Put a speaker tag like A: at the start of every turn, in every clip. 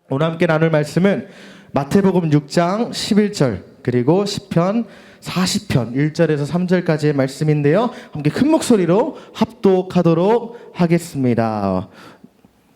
A: 오늘 함께 나눌 말씀은 마태복음 6장 11절 그리고 시편 40편 1절에서 3절까지의 말씀인데요. 함께 큰 목소리로 합독하도록 하겠습니다.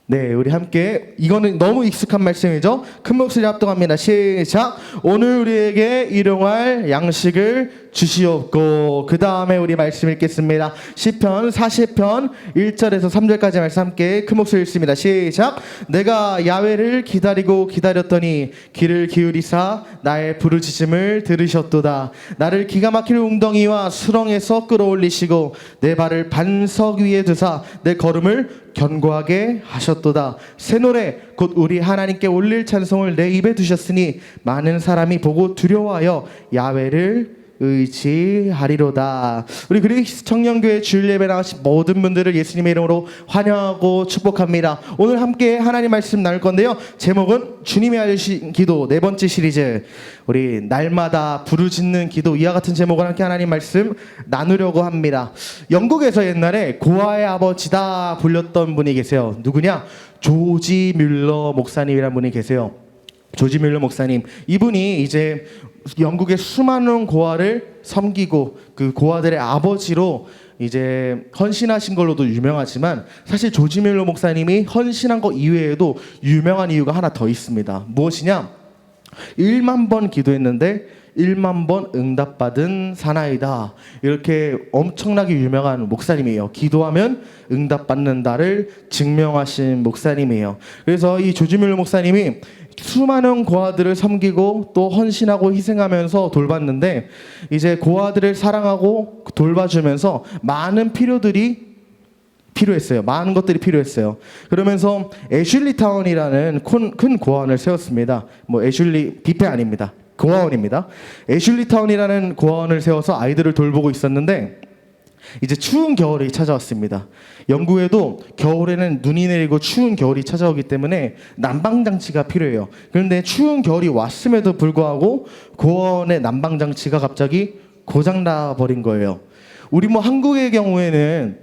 A: 네, 우리 함께, 이거는 너무 익숙한 말씀이죠. 큰 목소리 합독합니다. 시작. 오늘 우리에게 일용할 양식을 주시옵고, 그 다음에 우리 말씀 읽겠습니다. 시편 40편 1절에서 3절까지 말씀 함께 큰 목소리 읽습니다. 시작. 내가 야훼를 기다리고 기다렸더니 귀를 기울이사 나의 부르짖음을 들으셨도다. 나를 기가 막힐 웅덩이와 수렁에서 끌어올리시고 내 발을 반석 위에 두사 내 걸음을 견고하게 하셨도다. 새 노래 곧 우리 하나님께 올릴 찬송을 내 입에 두셨으니 많은 사람이 보고 두려워하여 야훼를 의지하리로다. 우리 그리스 청년교회 주일 예배 나가신 모든 분들을 예수님의 이름으로 환영하고 축복합니다. 오늘 함께 하나님 말씀 나눌 건데요. 제목은 주님이 알려주신 기도 네 번째 시리즈, 우리 날마다 부르짖는 기도, 이와 같은 제목을 함께 하나님 말씀 나누려고 합니다. 영국에서 옛날에 고아의 아버지다 불렸던 분이 계세요. 누구냐? 조지 뮬러 목사님이라는 분이 계세요. 조지 뮬러 목사님, 이분이 이제 영국의 수많은 고아를 섬기고 그 고아들의 아버지로 이제 헌신하신 걸로도 유명하지만, 사실 조지 뮬러 목사님이 헌신한 것 이외에도 유명한 이유가 하나 더 있습니다. 무엇이냐? 1만 번 기도했는데 1만 번 응답받은 사나이다. 이렇게 엄청나게 유명한 목사님이에요. 기도하면 응답받는다를 증명하신 목사님이에요. 그래서 이 조지 뮬러 목사님이 수많은 고아들을 섬기고 또 헌신하고 희생하면서 돌봤는데, 이제 고아들을 사랑하고 돌봐주면서 많은 필요들이 필요했어요. 많은 것들이 필요했어요. 그러면서 애슐리 타운이라는 큰 고아원을 세웠습니다. 뭐 애슐리 뷔페 아닙니다. 고아원입니다. 애슐리 타운이라는 고아원을 세워서 아이들을 돌보고 있었는데, 이제 추운 겨울이 찾아왔습니다. 영국에도 겨울에는 눈이 내리고 추운 겨울이 찾아오기 때문에 난방장치가 필요해요. 그런데 추운 겨울이 왔음에도 불구하고 고아원의 난방장치가 갑자기 고장나 버린 거예요. 우리 뭐 한국의 경우에는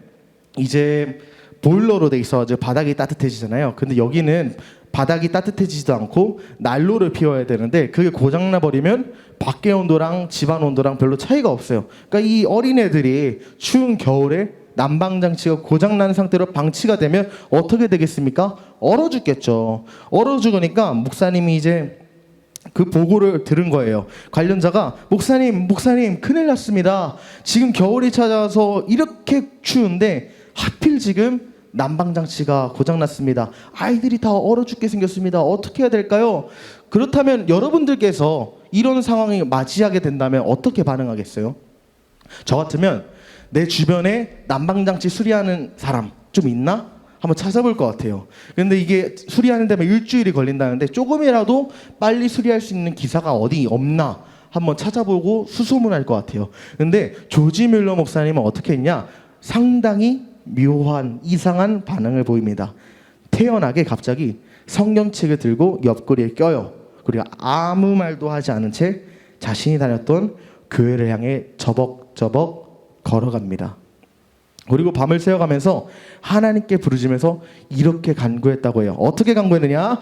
A: 이제 보일러로 돼 있어가지고 바닥이 따뜻해지잖아요. 근데 여기는 바닥이 따뜻해지지도 않고 난로를 피워야 되는데, 그게 고장나 버리면 밖의 온도랑 집안 온도랑 별로 차이가 없어요. 그러니까 이 어린애들이 추운 겨울에 난방장치가 고장난 상태로 방치가 되면 어떻게 되겠습니까? 얼어 죽겠죠. 얼어 죽으니까 목사님이 이제 그 보고를 들은 거예요. 관련자가 목사님 큰일 났습니다. 지금 겨울이 찾아와서 이렇게 추운데 하필 지금 난방장치가 고장났습니다. 아이들이 다 얼어 죽게 생겼습니다. 어떻게 해야 될까요? 그렇다면 여러분들께서 이런 상황을 맞이하게 된다면 어떻게 반응하겠어요? 저 같으면 내 주변에 난방장치 수리하는 사람 좀 있나? 한번 찾아볼 것 같아요. 근데 이게 수리하는 데만 일주일이 걸린다는데, 조금이라도 빨리 수리할 수 있는 기사가 어디 없나 한번 찾아보고 수소문할 것 같아요. 근데 조지 뮬러 목사님은 어떻게 했냐? 상당히 묘한 이상한 반응을 보입니다. 태연하게 갑자기 성경책을 들고 옆구리에 껴요. 그리고 아무 말도 하지 않은 채 자신이 다녔던 교회를 향해 저벅저벅 걸어갑니다. 그리고 밤을 새워가면서 하나님께 부르짖으면서 이렇게 간구했다고 해요. 어떻게 간구했느냐?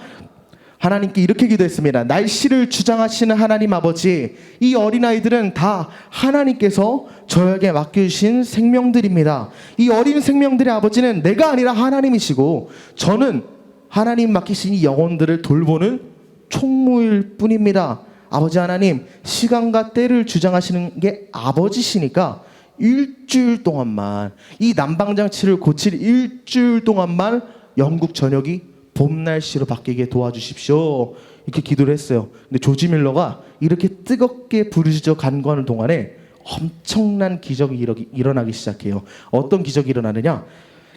A: 하나님께 이렇게 기도했습니다. 날씨를 주장하시는 하나님 아버지, 이 어린아이들은 다 하나님께서 저에게 맡겨주신 생명들입니다. 이 어린 생명들의 아버지는 내가 아니라 하나님이시고, 저는 하나님 맡기신 이 영혼들을 돌보는 총무일 뿐입니다. 아버지 하나님, 시간과 때를 주장하시는 게 아버지시니까 일주일 동안만, 이 난방장치를 고칠 일주일 동안만 영국 전역이 봄 날씨로 바뀌게 도와주십시오. 이렇게 기도를 했어요. 근데 조지 뮬러가 이렇게 뜨겁게 부르짖어 간구하는 동안에 엄청난 기적이 일어나기 시작해요. 어떤 기적이 일어나느냐?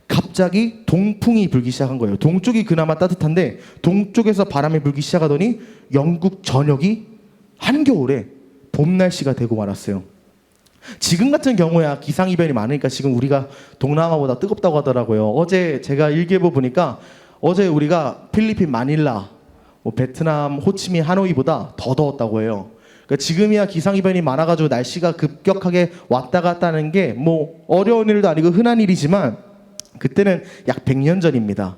A: 갑자기 동풍이 불기 시작한 거예요. 동쪽이 그나마 따뜻한데 동쪽에서 바람이 불기 시작하더니 영국 전역이 한겨울에 봄 날씨가 되고 말았어요. 지금 같은 경우야 기상이변이 많으니까 지금 우리가 동남아보다 뜨겁다고 하더라고요. 어제 제가 일기예보 보니까 어제 우리가 필리핀 마닐라, 베트남 호치민 하노이보다 더 더웠다고 해요. 그러니까 지금이야 기상이변이 많아가지고 날씨가 급격하게 왔다 갔다 하는 게 뭐 어려운 일도 아니고 흔한 일이지만, 그때는 약 100년 전입니다.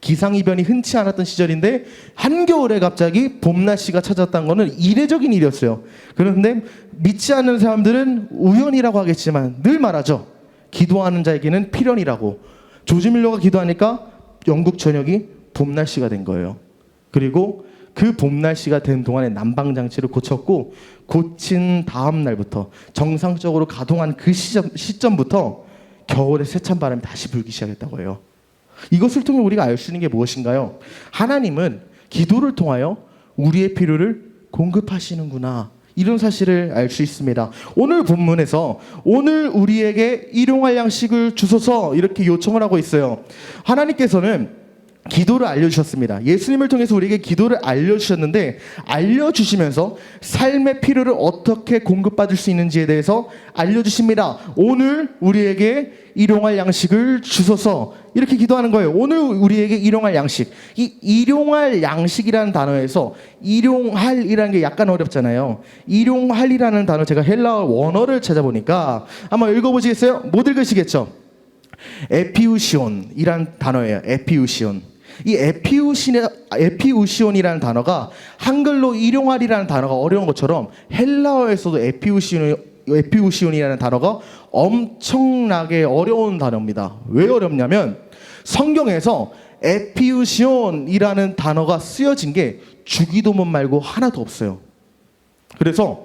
A: 기상이변이 흔치 않았던 시절인데 한겨울에 갑자기 봄 날씨가 찾아왔다는 거는 이례적인 일이었어요. 그런데 믿지 않는 사람들은 우연이라고 하겠지만 늘 말하죠. 기도하는 자에게는 필연이라고. 조지 밀러가 기도하니까 영국 전역이 봄 날씨가 된 거예요. 그리고 그 봄 날씨가 된 동안에 난방장치를 고쳤고, 고친 다음 날부터 정상적으로 가동한 그 시점부터 겨울에 세찬 바람이 다시 불기 시작했다고 해요. 이것을 통해 우리가 알 수 있는 게 무엇인가요? 하나님은 기도를 통하여 우리의 필요를 공급하시는구나, 이런 사실을 알 수 있습니다. 오늘 본문에서 오늘 우리에게 일용할 양식을 주소서 이렇게 요청을 하고 있어요. 하나님께서는 기도를 알려주셨습니다. 예수님을 통해서 우리에게 기도를 알려주셨는데, 알려주시면서 삶의 필요를 어떻게 공급받을 수 있는지에 대해서 알려주십니다. 오늘 우리에게 일용할 양식을 주소서, 이렇게 기도하는 거예요. 오늘 우리에게 일용할 양식. 이 일용할 양식이라는 단어에서 일용할이라는 게 약간 어렵잖아요. 일용할이라는 단어, 제가 헬라어 원어를 찾아보니까 한번 읽어보시겠어요? 못 읽으시겠죠? 에피우시온이란 단어예요. 에피우시온. 이 에피우시온이라는 단어가 한글로 일용할이라는 단어가 어려운 것처럼 헬라어에서도 에피우시온이라는 단어가 엄청나게 어려운 단어입니다. 왜 어렵냐면 성경에서 에피우시온이라는 단어가 쓰여진 게 주기도문 말고 하나도 없어요. 그래서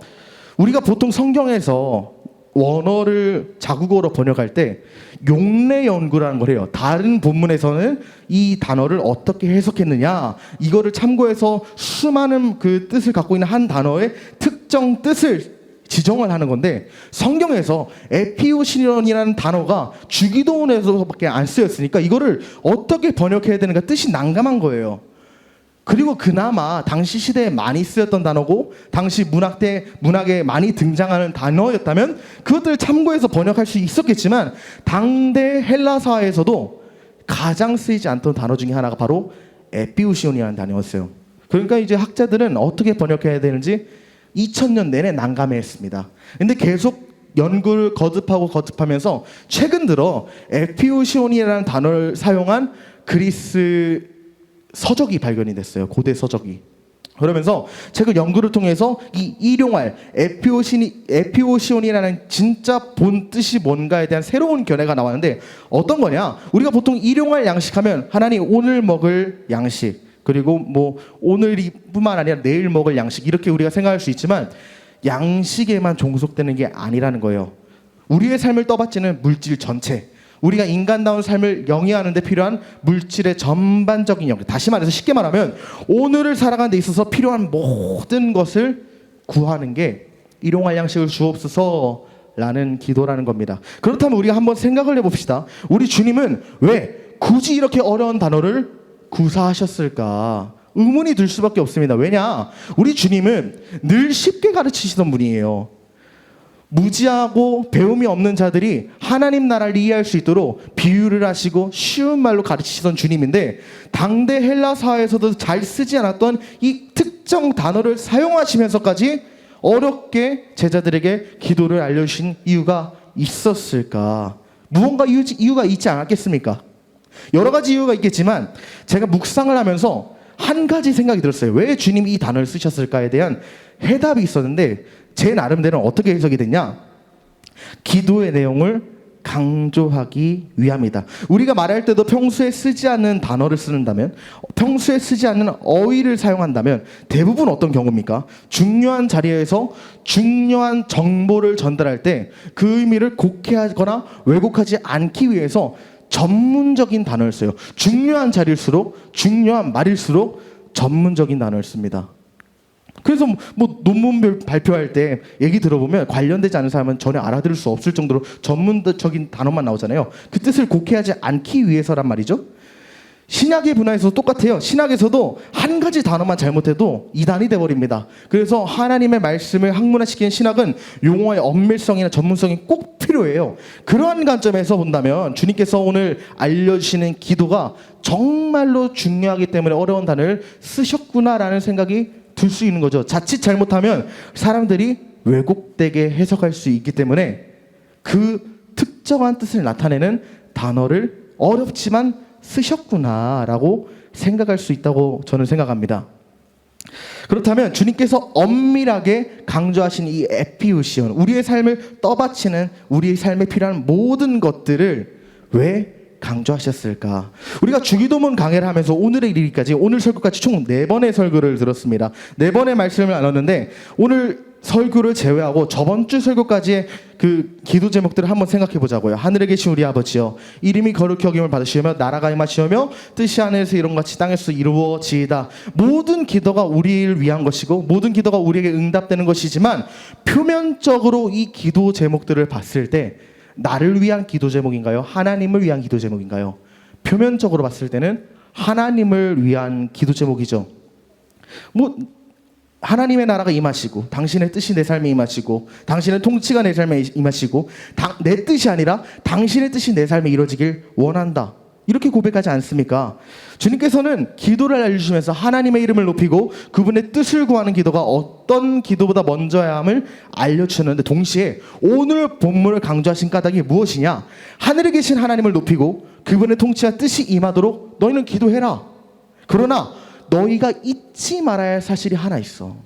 A: 우리가 보통 성경에서 원어를 자국어로 번역할 때 용례 연구라는 걸 해요. 다른 본문에서는 이 단어를 어떻게 해석했느냐, 이거를 참고해서 수많은 그 뜻을 갖고 있는 한 단어의 특정 뜻을 지정을 하는 건데, 성경에서 에피오시론이라는 단어가 주기도문에서밖에 안 쓰였으니까 이거를 어떻게 번역해야 되는가 뜻이 난감한 거예요. 그리고 그나마 당시 시대에 많이 쓰였던 단어고 당시 문학에 많이 등장하는 단어였다면 그것들을 참고해서 번역할 수 있었겠지만, 당대 헬라사에서도 가장 쓰이지 않던 단어 중에 하나가 바로 에피우시온이라는 단어였어요. 그러니까 이제 학자들은 어떻게 번역해야 되는지 2000년 내내 난감해했습니다. 근데 계속 연구를 거듭하면서 최근 들어 에피우시온이라는 단어를 사용한 그리스 서적이 발견이 됐어요. 고대 서적이. 그러면서 최근 연구를 통해서 이 일용할 에피오시온이라는 진짜 본 뜻이 뭔가에 대한 새로운 견해가 나왔는데, 어떤 거냐? 우리가 보통 일용할 양식하면 하나님 오늘 먹을 양식, 그리고 뭐 오늘뿐만 아니라 내일 먹을 양식, 이렇게 우리가 생각할 수 있지만 양식에만 종속되는 게 아니라는 거예요. 우리의 삶을 떠받치는 물질 전체, 우리가 인간다운 삶을 영위하는 데 필요한 물질의 전반적인 영역, 다시 말해서 쉽게 말하면 오늘을 살아가는 데 있어서 필요한 모든 것을 구하는 게 일용할 양식을 주옵소서라는 기도라는 겁니다. 그렇다면 우리가 한번 생각을 해봅시다. 우리 주님은 왜 굳이 이렇게 어려운 단어를 구사하셨을까? 의문이 들 수밖에 없습니다. 왜냐? 우리 주님은 늘 쉽게 가르치시던 분이에요. 무지하고 배움이 없는 자들이 하나님 나라를 이해할 수 있도록 비유를 하시고 쉬운 말로 가르치시던 주님인데, 당대 헬라 사회에서도 잘 쓰지 않았던 이 특정 단어를 사용하시면서까지 어렵게 제자들에게 기도를 알려주신 이유가 있었을까? 무언가 이유가 있지 않았겠습니까? 여러 가지 이유가 있겠지만 제가 묵상을 하면서 한 가지 생각이 들었어요. 왜 주님이 이 단어를 쓰셨을까에 대한 해답이 있었는데, 제 나름대로는 어떻게 해석이 됐냐? 기도의 내용을 강조하기 위함이다. 우리가 말할 때도 평소에 쓰지 않는 단어를 쓰는다면, 평소에 쓰지 않는 어휘를 사용한다면 대부분 어떤 경우입니까? 중요한 자리에서 중요한 정보를 전달할 때 그 의미를 곡해하거나 왜곡하지 않기 위해서 전문적인 단어를 써요. 중요한 자리일수록, 중요한 말일수록 전문적인 단어를 씁니다. 그래서 뭐 논문 발표할 때 얘기 들어보면 관련되지 않은 사람은 전혀 알아들을 수 없을 정도로 전문적인 단어만 나오잖아요. 그 뜻을 곡해하지 않기 위해서란 말이죠. 신약의 분야에서도 똑같아요. 신약에서도 한 가지 단어만 잘못해도 이단이 돼버립니다. 그래서 하나님의 말씀을 학문화시키는 신학은 용어의 엄밀성이나 전문성이 꼭 필요해요. 그러한 관점에서 본다면 주님께서 오늘 알려주시는 기도가 정말로 중요하기 때문에 어려운 단어를 쓰셨구나라는 생각이 들 수 있는 거죠. 자칫 잘못하면 사람들이 왜곡되게 해석할 수 있기 때문에 그 특정한 뜻을 나타내는 단어를 어렵지만 쓰셨구나라고 생각할 수 있다고 저는 생각합니다. 그렇다면 주님께서 엄밀하게 강조하신 이 에피우시온, 우리의 삶을 떠받치는, 우리의 삶에 필요한 모든 것들을 왜 강조하셨을까? 우리가 주기도문 강해를 하면서 오늘의 이르기까지, 오늘 설교까지 총 4번의 설교를 들었습니다. 4번의 말씀을 나눴는데, 오늘 설교를 제외하고 저번 주 설교까지의 그 기도 제목들을 한번 생각해 보자고요. 하늘에 계신 우리 아버지여, 이름이 거룩히 여김을 받으시며 나라가 임하시오며 뜻이 하늘에서 이룬 같이 땅에서 이루어지이다. 모든 기도가 우리를 위한 것이고 모든 기도가 우리에게 응답되는 것이지만, 표면적으로 이 기도 제목들을 봤을 때 나를 위한 기도 제목인가요? 하나님을 위한 기도 제목인가요? 표면적으로 봤을 때는 하나님을 위한 기도 제목이죠. 하나님의 나라가 임하시고 당신의 뜻이 내 삶에 임하시고 당신의 통치가 내 삶에 임하시고 내 뜻이 아니라 당신의 뜻이 내 삶에 이루어지길 원한다, 이렇게 고백하지 않습니까? 주님께서는 기도를 알려주시면서 하나님의 이름을 높이고 그분의 뜻을 구하는 기도가 어떤 기도보다 먼저야 함을 알려주셨는데, 동시에 오늘 본문을 강조하신 까닭이 무엇이냐? 하늘에 계신 하나님을 높이고 그분의 통치와 뜻이 임하도록 너희는 기도해라. 그러나 너희가 잊지 말아야 할 사실이 하나 있어.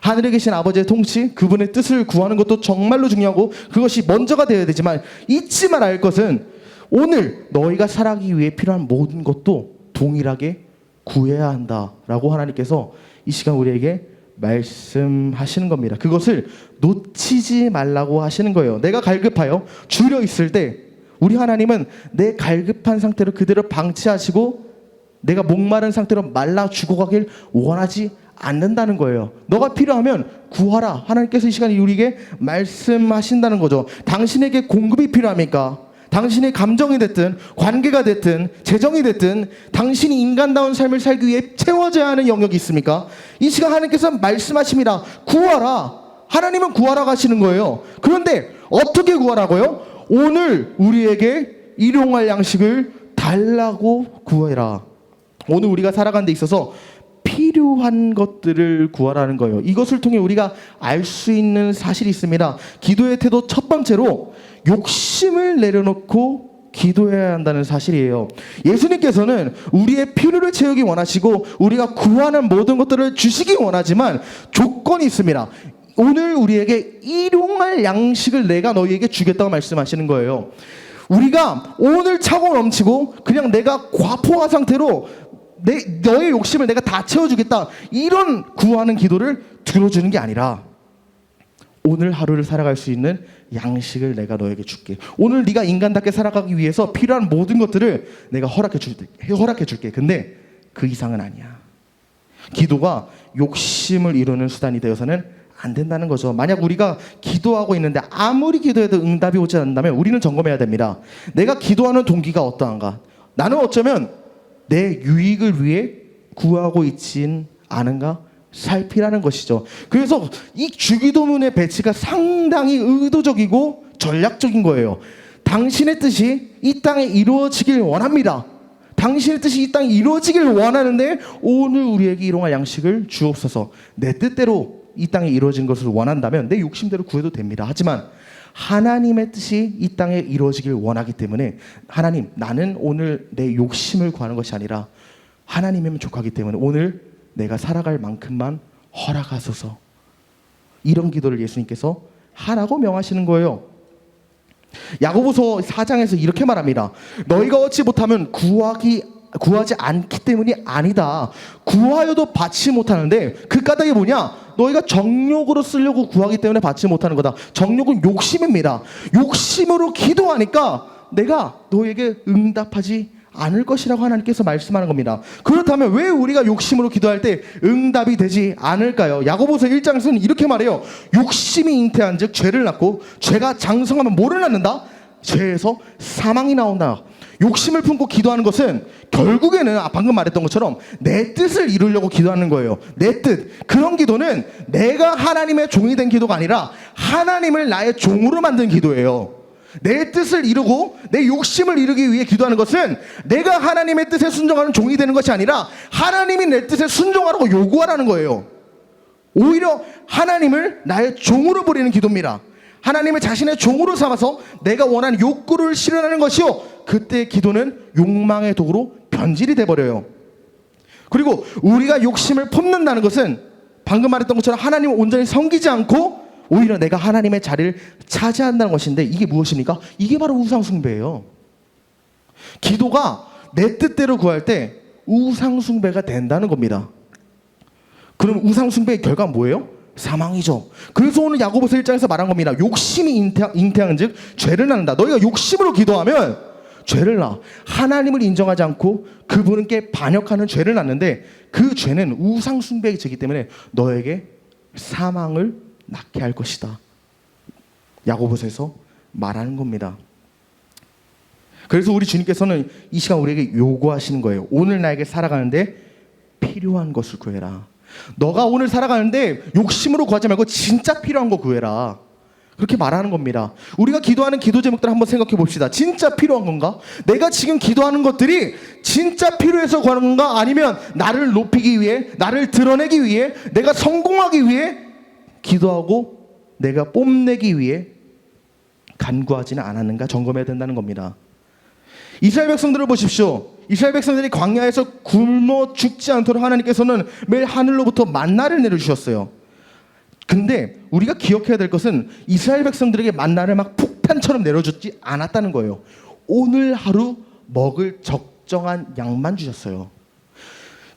A: 하늘에 계신 아버지의 통치, 그분의 뜻을 구하는 것도 정말로 중요하고 그것이 먼저가 되어야 되지만, 잊지 말아야 할 것은 오늘 너희가 살아가기 위해 필요한 모든 것도 동일하게 구해야 한다라고 하나님께서 이 시간 우리에게 말씀하시는 겁니다. 그것을 놓치지 말라고 하시는 거예요. 내가 갈급하여 줄여 있을 때 우리 하나님은 내 갈급한 상태로 그대로 방치하시고 내가 목마른 상태로 말라 죽어가길 원하지 않는다는 거예요. 너가 필요하면 구하라. 하나님께서 이 시간에 우리에게 말씀하신다는 거죠. 당신에게 공급이 필요합니까? 당신의 감정이 됐든 관계가 됐든 재정이 됐든 당신이 인간다운 삶을 살기 위해 채워져야 하는 영역이 있습니까? 이 시간 하나님께서 말씀하십니다. 구하라. 하나님은 구하라 하시는 거예요. 그런데 어떻게 구하라고요? 오늘 우리에게 일용할 양식을 달라고 구해라. 오늘 우리가 살아가는 데 있어서 필요한 것들을 구하라는 거예요. 이것을 통해 우리가 알 수 있는 사실이 있습니다. 기도의 태도 첫 번째로 욕심을 내려놓고 기도해야 한다는 사실이에요. 예수님께서는 우리의 필요를 채우기 원하시고 우리가 구하는 모든 것들을 주시기 원하지만 조건이 있습니다. 오늘 우리에게 일용할 양식을 내가 너희에게 주겠다고 말씀하시는 거예요. 우리가 오늘 차고 넘치고 그냥 내가 과포화 상태로 너의 욕심을 내가 다 채워주겠다, 이런 구하는 기도를 들어주는 게 아니라 오늘 하루를 살아갈 수 있는 양식을 내가 너에게 줄게. 오늘 네가 인간답게 살아가기 위해서 필요한 모든 것들을 내가 허락해 줄게. 근데 그 이상은 아니야. 기도가 욕심을 이루는 수단이 되어서는 안 된다는 거죠. 만약 우리가 기도하고 있는데 아무리 기도해도 응답이 오지 않는다면 우리는 점검해야 됩니다. 내가 기도하는 동기가 어떠한가? 나는 어쩌면 내 유익을 위해 구하고 있진 않은가 살피라는 것이죠. 그래서 이 주기도문의 배치가 상당히 의도적이고 전략적인 거예요. 당신의 뜻이 이 땅에 이루어지길 원합니다. 당신의 뜻이 이 땅에 이루어지길 원하는데 오늘 우리에게 일용할 양식을 주옵소서. 내 뜻대로 이 땅에 이루어진 것을 원한다면 내 욕심대로 구해도 됩니다. 하지만 하나님의 뜻이 이 땅에 이루어지길 원하기 때문에, 하나님, 나는 오늘 내 욕심을 구하는 것이 아니라 하나님이면 족하기 때문에 오늘 내가 살아갈 만큼만 허락하소서. 이런 기도를 예수님께서 하라고 명하시는 거예요. 야고보서 4장에서 이렇게 말합니다. 너희가 얻지 못하면 구하지 않기 때문이 아니다. 구하여도 받지 못하는데 그 까닭이 뭐냐? 너희가 정욕으로 쓰려고 구하기 때문에 받지 못하는 거다. 정욕은 욕심입니다. 욕심으로 기도하니까 내가 너에게 응답하지 않을 것이라고 하나님께서 말씀하는 겁니다. 그렇다면 왜 우리가 욕심으로 기도할 때 응답이 되지 않을까요? 야고보서 1장에서는 이렇게 말해요. 욕심이 잉태한 즉 죄를 낳고 죄가 장성하면 뭐를 낳는다? 죄에서 사망이 나온다. 욕심을 품고 기도하는 것은 결국에는 방금 말했던 것처럼 내 뜻을 이루려고 기도하는 거예요. 내 뜻. 그런 기도는 내가 하나님의 종이 된 기도가 아니라 하나님을 나의 종으로 만든 기도예요. 내 뜻을 이루고 내 욕심을 이루기 위해 기도하는 것은 내가 하나님의 뜻에 순종하는 종이 되는 것이 아니라 하나님이 내 뜻에 순종하라고 요구하라는 거예요. 오히려 하나님을 나의 종으로 부리는 기도입니다. 하나님을 자신의 종으로 삼아서 내가 원하는 욕구를 실현하는 것이요, 그때 기도는 욕망의 도구로 변질이 돼버려요. 그리고 우리가 욕심을 품는다는 것은 방금 말했던 것처럼 하나님을 온전히 섬기지 않고 오히려 내가 하나님의 자리를 차지한다는 것인데, 이게 무엇입니까? 이게 바로 우상숭배예요. 기도가 내 뜻대로 구할 때 우상숭배가 된다는 겁니다. 그럼 우상숭배의 결과는 뭐예요? 사망이죠. 그래서 오늘 야고보서 1장에서 말한 겁니다. 욕심이 잉태한 즉 죄를 낳는다. 너희가 욕심으로 기도하면 죄를 낳아. 하나님을 인정하지 않고 그분께 반역하는 죄를 낳는데, 그 죄는 우상숭배의 죄이기 때문에 너에게 사망을 낳게 할 것이다. 야고보서에서 말하는 겁니다. 그래서 우리 주님께서는 이 시간 우리에게 요구하시는 거예요. 오늘 나에게 살아가는데 필요한 것을 구해라. 너가 오늘 살아가는데 욕심으로 구하지 말고 진짜 필요한 거 구해라. 그렇게 말하는 겁니다. 우리가 기도하는 기도 제목들을 한번 생각해 봅시다. 진짜 필요한 건가? 내가 지금 기도하는 것들이 진짜 필요해서 구하는 건가? 아니면 나를 높이기 위해, 나를 드러내기 위해, 내가 성공하기 위해 기도하고 내가 뽐내기 위해 간구하지는 않았는가 점검해야 된다는 겁니다. 이스라엘 백성들을 보십시오. 이스라엘 백성들이 광야에서 굶어 죽지 않도록 하나님께서는 매일 하늘로부터 만나를 내려주셨어요. 근데 우리가 기억해야 될 것은 이스라엘 백성들에게 만나를 막 폭탄처럼 내려주지 않았다는 거예요. 오늘 하루 먹을 적정한 양만 주셨어요.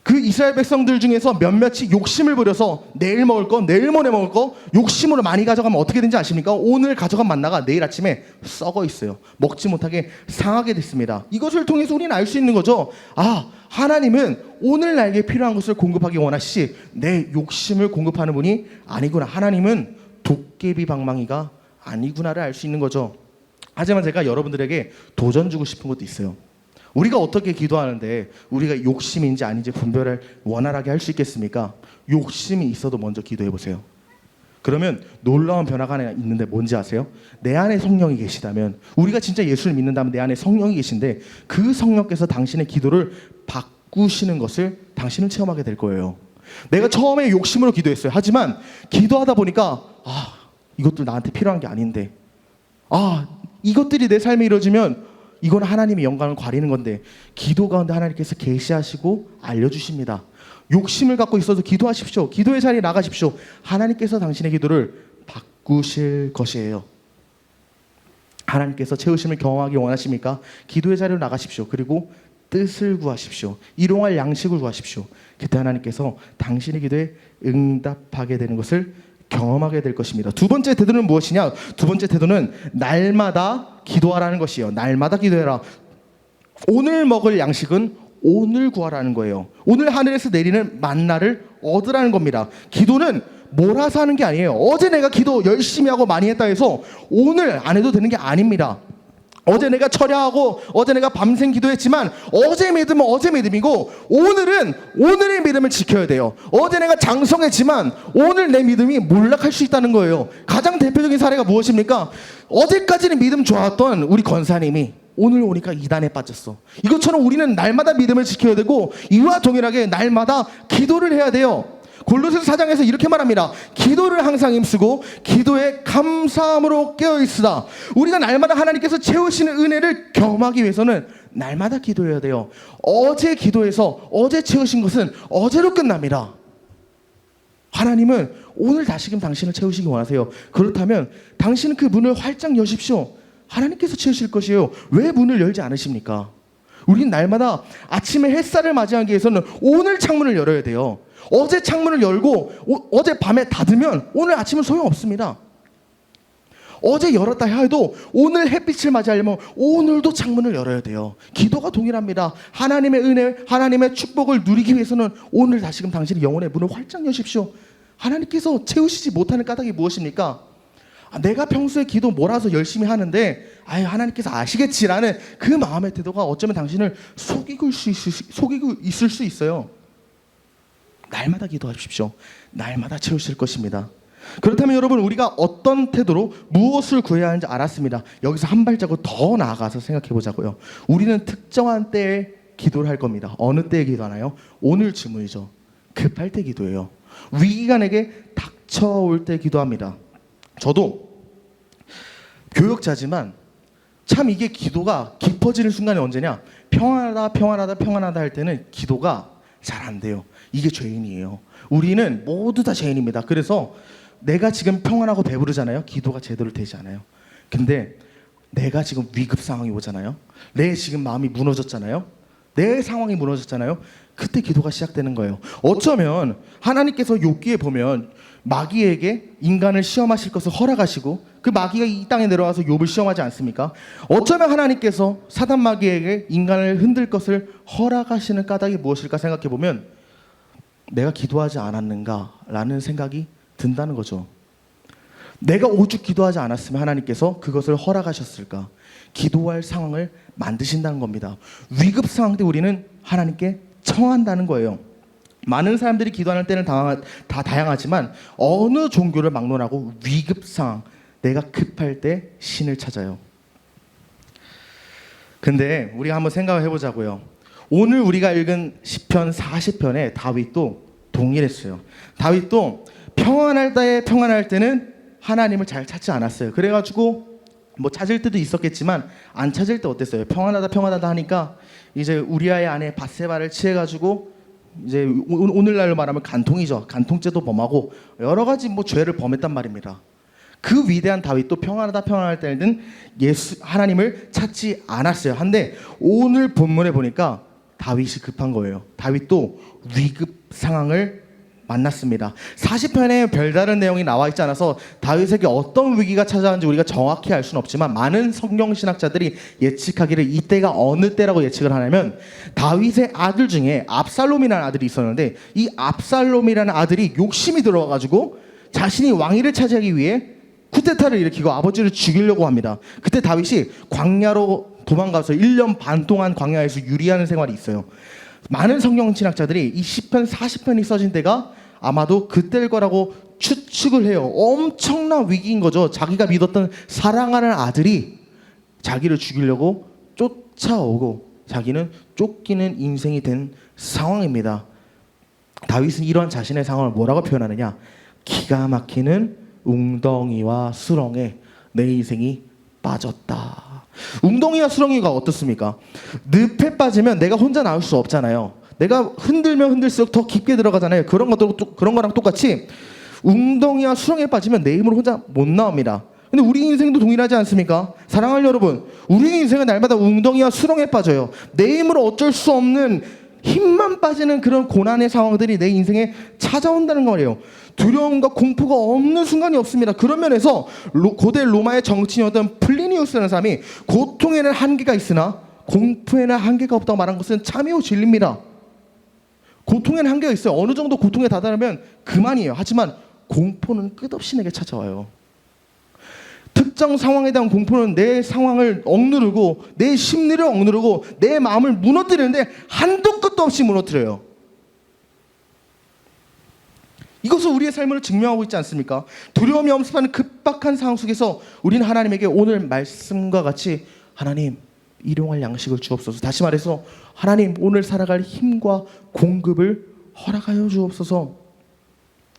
A: 그 이스라엘 백성들 중에서 몇몇이 욕심을 부려서 내일 먹을 거, 내일 모레 먹을 거 욕심으로 많이 가져가면 어떻게 되는지 아십니까? 오늘 가져간 만나가 내일 아침에 썩어 있어요. 먹지 못하게 상하게 됐습니다. 이것을 통해서 우리는 알 수 있는 거죠. 아, 하나님은 오늘 나에게 필요한 것을 공급하기 원하시지 내 욕심을 공급하는 분이 아니구나. 하나님은 도깨비 방망이가 아니구나를 알 수 있는 거죠. 하지만 제가 여러분들에게 도전 주고 싶은 것도 있어요. 우리가 어떻게 기도하는데 우리가 욕심인지 아닌지 분별을 원활하게 할 수 있겠습니까? 욕심이 있어도 먼저 기도해 보세요. 그러면 놀라운 변화가 하나 있는데 뭔지 아세요? 내 안에 성령이 계시다면, 우리가 진짜 예수를 믿는다면 내 안에 성령이 계신데 그 성령께서 당신의 기도를 바꾸시는 것을 당신은 체험하게 될 거예요. 내가 처음에 욕심으로 기도했어요. 하지만 기도하다 보니까 이것들 나한테 필요한 게 아닌데, 이것들이 내 삶에 이루어지면 이건 하나님의 영광을 가리는 건데, 기도 가운데 하나님께서 계시하시고 알려주십니다. 욕심을 갖고 있어도 기도하십시오. 기도의 자리에 나가십시오. 하나님께서 당신의 기도를 바꾸실 것이에요. 하나님께서 채우심을 경험하기 원하십니까? 기도의 자리로 나가십시오. 그리고 뜻을 구하십시오. 일용할 양식을 구하십시오. 그때 하나님께서 당신의 기도에 응답하게 되는 것을 경험하게 될 것입니다. 두 번째 태도는 무엇이냐? 두 번째 태도는 날마다 기도하라는 것이에요. 날마다 기도해라. 오늘 먹을 양식은 오늘 구하라는 거예요. 오늘 하늘에서 내리는 만나를 얻으라는 겁니다. 기도는 몰아서 하는 게 아니에요. 어제 내가 기도 열심히 하고 많이 했다 해서 오늘 안 해도 되는 게 아닙니다. 어제 내가 철야하고 어제 내가 밤샘 기도했지만 어제 믿음은 어제 믿음이고 오늘은 오늘의 믿음을 지켜야 돼요. 어제 내가 장성했지만 오늘 내 믿음이 몰락할 수 있다는 거예요. 가장 대표적인 사례가 무엇입니까? 어제까지는 믿음 좋았던 우리 권사님이 오늘 오니까 이단에 빠졌어. 이것처럼 우리는 날마다 믿음을 지켜야 되고 이와 동일하게 날마다 기도를 해야 돼요. 골로새서 4장에서 이렇게 말합니다. 기도를 항상 힘쓰고 기도에 감사함으로 깨어있으라. 우리가 날마다 하나님께서 채우시는 은혜를 경험하기 위해서는 날마다 기도해야 돼요. 어제 기도해서 어제 채우신 것은 어제로 끝납니다. 하나님은 오늘 다시금 당신을 채우시기 원하세요. 그렇다면 당신은 그 문을 활짝 여십시오. 하나님께서 채우실 것이에요. 왜 문을 열지 않으십니까? 우리는 날마다 아침에 햇살을 맞이하기 위해서는 오늘 창문을 열어야 돼요. 어제 창문을 열고 어제 밤에 닫으면 오늘 아침은 소용없습니다. 어제 열었다 해도 오늘 햇빛을 맞이하려면 오늘도 창문을 열어야 돼요. 기도가 동일합니다. 하나님의 은혜, 하나님의 축복을 누리기 위해서는 오늘 다시금 당신의 영혼의 문을 활짝 여십시오. 하나님께서 채우시지 못하는 까닭이 무엇입니까? 내가 평소에 기도 몰아서 열심히 하는데 하나님께서 아시겠지라는 그 마음의 태도가 어쩌면 당신을 속이고 있을 수 있어요. 날마다 기도하십시오. 날마다 채우실 것입니다. 그렇다면 여러분, 우리가 어떤 태도로 무엇을 구해야 하는지 알았습니다. 여기서 한 발자국 더 나아가서 생각해 보자고요. 우리는 특정한 때에 기도를 할 겁니다. 어느 때에 기도하나요? 오늘 질문이죠. 급할 때 기도해요. 위기가 내게 닥쳐올 때 기도합니다. 저도 교역자지만 참 이게 기도가 깊어지는 순간이 언제냐? 평안하다 평안하다 평안하다 할 때는 기도가 잘 안 돼요. 이게 죄인이에요. 우리는 모두 다 죄인입니다. 그래서 내가 지금 평안하고 배부르잖아요. 기도가 제대로 되지 않아요. 근데 내가 지금 위급 상황이 오잖아요. 내 지금 마음이 무너졌잖아요. 내 상황이 무너졌잖아요. 그때 기도가 시작되는 거예요. 어쩌면 하나님께서 욥기에 보면 마귀에게 인간을 시험하실 것을 허락하시고 그 마귀가 이 땅에 내려와서 욥을 시험하지 않습니까? 어쩌면 하나님께서 사단 마귀에게 인간을 흔들 것을 허락하시는 까닭이 무엇일까 생각해 보면 내가 기도하지 않았는가라는 생각이 든다는 거죠. 내가 오죽 기도하지 않았으면 하나님께서 그것을 허락하셨을까? 기도할 상황을 만드신다는 겁니다. 위급 상황 때 우리는 하나님께 청한다는 거예요. 많은 사람들이 기도하는 때는 다 다양하지만 어느 종교를 막론하고 위급 상황, 내가 급할 때 신을 찾아요. 근데 우리가 한번 생각을 해보자고요. 오늘 우리가 읽은 시편 40편에 다윗도 동일했어요. 다윗도 평안할 때는 하나님을 잘 찾지 않았어요. 그래가지고 뭐 찾을 때도 있었겠지만 안 찾을 때 어땠어요? 평안하다 하니까 이제 우리아의 아내 밧세바를 취해가지고 이제 오늘날로 말하면 간통이죠. 간통죄도 범하고 여러 가지 뭐 죄를 범했단 말입니다. 그 위대한 다윗도 평안할 때는 하나님을 찾지 않았어요. 한데 오늘 본문에 보니까 다윗이 급한 거예요. 다윗도 위급 상황을 만났습니다. 40편에 별다른 내용이 나와 있지 않아서 다윗에게 어떤 위기가 찾아왔는지 우리가 정확히 알 수는 없지만 많은 성경신학자들이 예측하기를 이때가 어느 때라고 예측을 하냐면 다윗의 아들 중에 압살롬이라는 아들이 있었는데 이 압살롬이라는 아들이 욕심이 들어와가지고 자신이 왕위를 차지하기 위해 쿠데타를 일으키고 아버지를 죽이려고 합니다. 그때 다윗이 광야로 도망가서 1년 반 동안 광야에서 유리하는 생활이 있어요. 많은 성경신학자들이 이 시편 40편이 써진 때가 아마도 그때일 거라고 추측을 해요. 엄청난 위기인 거죠. 자기가 믿었던 사랑하는 아들이 자기를 죽이려고 쫓아오고 자기는 쫓기는 인생이 된 상황입니다. 다윗은 이런 자신의 상황을 뭐라고 표현하느냐? 기가 막히는 웅덩이와 수렁에 내 인생이 빠졌다. 웅덩이와 수렁이가 어떻습니까? 늪에 빠지면 내가 혼자 나올 수 없잖아요. 내가 흔들면 흔들수록 더 깊게 들어가잖아요. 그런 거랑 똑같이 웅덩이와 수렁에 빠지면 내 힘으로 혼자 못 나옵니다. 근데 우리 인생도 동일하지 않습니까? 사랑할 여러분, 우리 인생은 날마다 웅덩이와 수렁에 빠져요. 내 힘으로 어쩔 수 없는 힘만 빠지는 그런 고난의 상황들이 내 인생에 찾아온다는 거예요. 두려움과 공포가 없는 순간이 없습니다. 그런 면에서 고대 로마의 정치인이었던 플리니우스라는 사람이 고통에는 한계가 있으나 공포에는 한계가 없다고 말한 것은 참이요 진리입니다. 고통에는 한계가 있어요. 어느 정도 고통에 다다르면 그만이에요. 하지만 공포는 끝없이 내게 찾아와요. 특정 상황에 대한 공포는 내 상황을 억누르고 내 심리를 억누르고 내 마음을 무너뜨리는데 한도 끝도 없이 무너뜨려요. 이것은 우리의 삶을 증명하고 있지 않습니까? 두려움이 엄습하는 급박한 상황 속에서 우리는 하나님에게 오늘 말씀과 같이 하나님 일용할 양식을 주옵소서. 다시 말해서 하나님 오늘 살아갈 힘과 공급을 허락하여 주옵소서.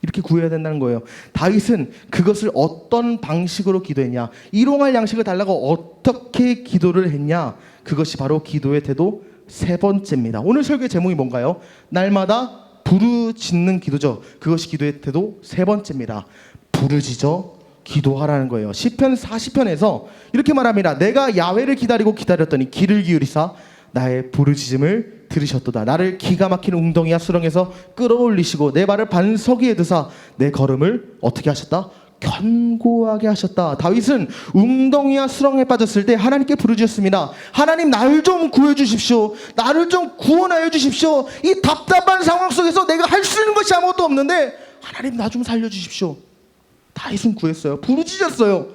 A: 이렇게 구해야 된다는 거예요. 다윗은 그것을 어떤 방식으로 기도했냐, 일용할 양식을 달라고 어떻게 기도를 했냐, 그것이 바로 기도의 태도 세 번째입니다. 오늘 설교의 제목이 뭔가요? 날마다 부르짖는 기도죠. 그것이 기도의 태도 세 번째입니다. 부르짖어 기도하라는 거예요. 시편 40편에서 이렇게 말합니다. 내가 야훼를 기다렸더니 귀를 기울이사 나의 부르짖음을 들으셨도다. 나를 기가 막힌 웅덩이와 수렁에서 끌어올리시고 내 발을 반석 위에 드사 내 걸음을 어떻게 하셨다? 견고하게 하셨다. 다윗은 웅덩이와 수렁에 빠졌을 때 하나님께 부르짖었습니다. 하나님 나를 좀 구해주십시오. 나를 좀 구원하여 주십시오. 이 답답한 상황 속에서 내가 할 수 있는 것이 아무것도 없는데 하나님 나 좀 살려주십시오. 다윗은 구했어요. 부르짖었어요.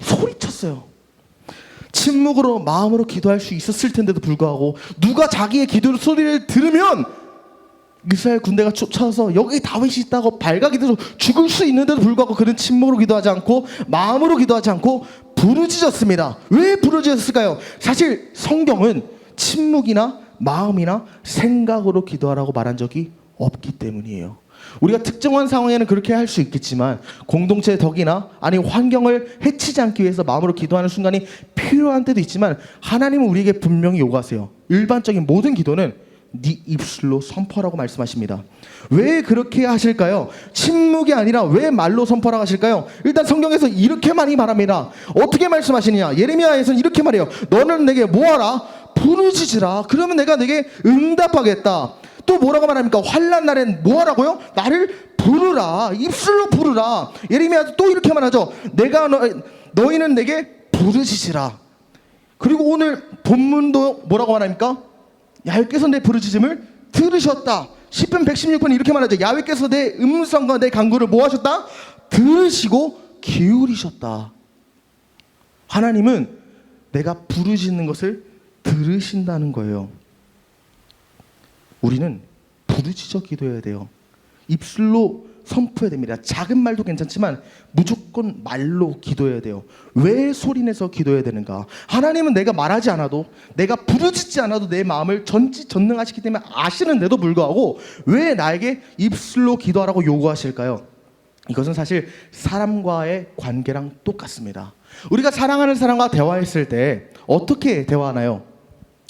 A: 소리쳤어요. 침묵으로 마음으로 기도할 수 있었을 텐데도 불구하고 누가 자기의 기도 소리를 들으면 이스라엘 군대가 쫓아와서 여기 다윗이 있다고 발각이 돼서 죽을 수 있는데도 불구하고 그는 침묵으로 기도하지 않고 마음으로 기도하지 않고 부르짖었습니다. 왜 부르짖었을까요? 사실 성경은 침묵이나 마음이나 생각으로 기도하라고 말한 적이 없기 때문이에요. 우리가 특정한 상황에는 그렇게 할 수 있겠지만 공동체의 덕이나 아니 환경을 해치지 않기 위해서 마음으로 기도하는 순간이 필요한 때도 있지만 하나님은 우리에게 분명히 요구하세요. 일반적인 모든 기도는 네 입술로 선포하라고 말씀하십니다. 왜 그렇게 하실까요? 침묵이 아니라 왜 말로 선포하라고 하실까요? 일단 성경에서 이렇게 많이 말합니다. 어떻게 말씀하시느냐? 예레미야에서는 이렇게 말해요. 너는 내게 뭐하라? 부르짖으라. 그러면 내가 내게 응답하겠다. 또 뭐라고 말합니까? 환난 날엔 뭐하라고요? 나를 부르라. 입술로 부르라. 예레미야도 또 이렇게 말하죠. 너희는 내게 부르짖으라. 그리고 오늘 본문도 뭐라고 말합니까? 야훼께서 내 부르짖음을 들으셨다. 시편 116편 이렇게 말하죠. 야훼께서 내 음성과 내 간구를 뭐 하셨다? 들으시고 기울이셨다. 하나님은 내가 부르짖는 것을 들으신다는 거예요. 우리는 부르짖어 기도해야 돼요. 입술로 선포해야 됩니다. 작은 말도 괜찮지만 무조건 말로 기도해야 돼요. 왜 소리내서 기도해야 되는가? 하나님은 내가 말하지 않아도, 내가 부르짖지 않아도 내 마음을 전지전능하시기 때문에 아시는데도 불구하고 왜 나에게 입술로 기도하라고 요구하실까요? 이것은 사실 사람과의 관계랑 똑같습니다. 우리가 사랑하는 사람과 대화했을 때 어떻게 대화하나요?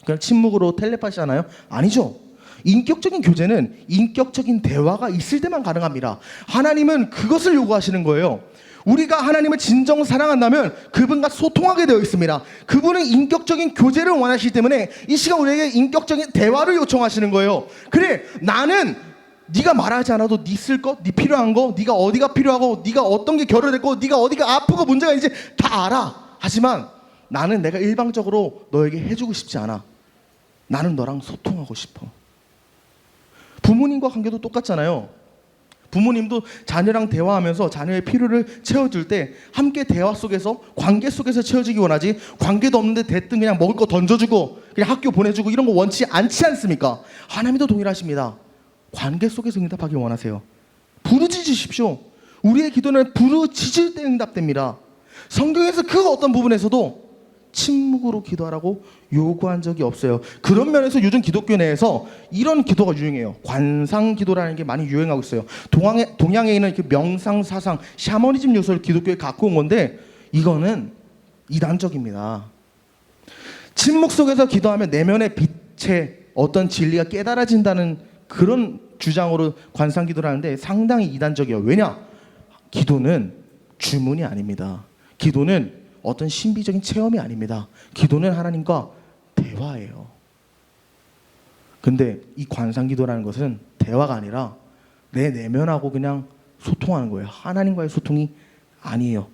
A: 그냥 침묵으로 텔레파시 하나요? 아니죠. 인격적인 교제는 인격적인 대화가 있을 때만 가능합니다. 하나님은 그것을 요구하시는 거예요. 우리가 하나님을 진정 사랑한다면 그분과 소통하게 되어 있습니다. 그분은 인격적인 교제를 원하시기 때문에 이 시간 우리에게 인격적인 대화를 요청하시는 거예요. 그래, 나는 네가 말하지 않아도 네 쓸 것, 네 필요한 거, 네가 어디가 필요하고 네가 어떤 게 결여됐고 네가 어디가 아프고 문제가 있는지 다 알아. 하지만 나는 내가 일방적으로 너에게 해주고 싶지 않아. 나는 너랑 소통하고 싶어. 부모님과 관계도 똑같잖아요. 부모님도 자녀랑 대화하면서 자녀의 필요를 채워줄 때 함께 대화 속에서, 관계 속에서 채워지기 원하지, 관계도 없는데 대뜸 그냥 먹을 거 던져주고 그냥 학교 보내주고 이런 거 원치 않지 않습니까? 하나님도 동일하십니다. 관계 속에서 응답하길 원하세요. 부르짖으십시오. 우리의 기도는 부르짖을 때 응답됩니다. 성경에서 그 어떤 부분에서도 침묵으로 기도하라고 요구한 적이 없어요. 그런 면에서 요즘 기독교 내에서 이런 기도가 유행해요. 관상 기도라는 게 많이 유행하고 있어요. 동양에 있는 명상, 사상, 샤머니즘 요소를 기독교에 갖고 온 건데 이거는 이단적입니다. 침묵 속에서 기도하면 내면의 빛에 어떤 진리가 깨달아진다는 그런 주장으로 관상 기도를 하는데 상당히 이단적이에요. 왜냐? 기도는 주문이 아닙니다. 기도는 어떤 신비적인 체험이 아닙니다. 기도는 하나님과 대화예요. 근데 이 관상기도라는 것은 대화가 아니라 내 내면하고 그냥 소통하는 거예요. 하나님과의 소통이 아니에요.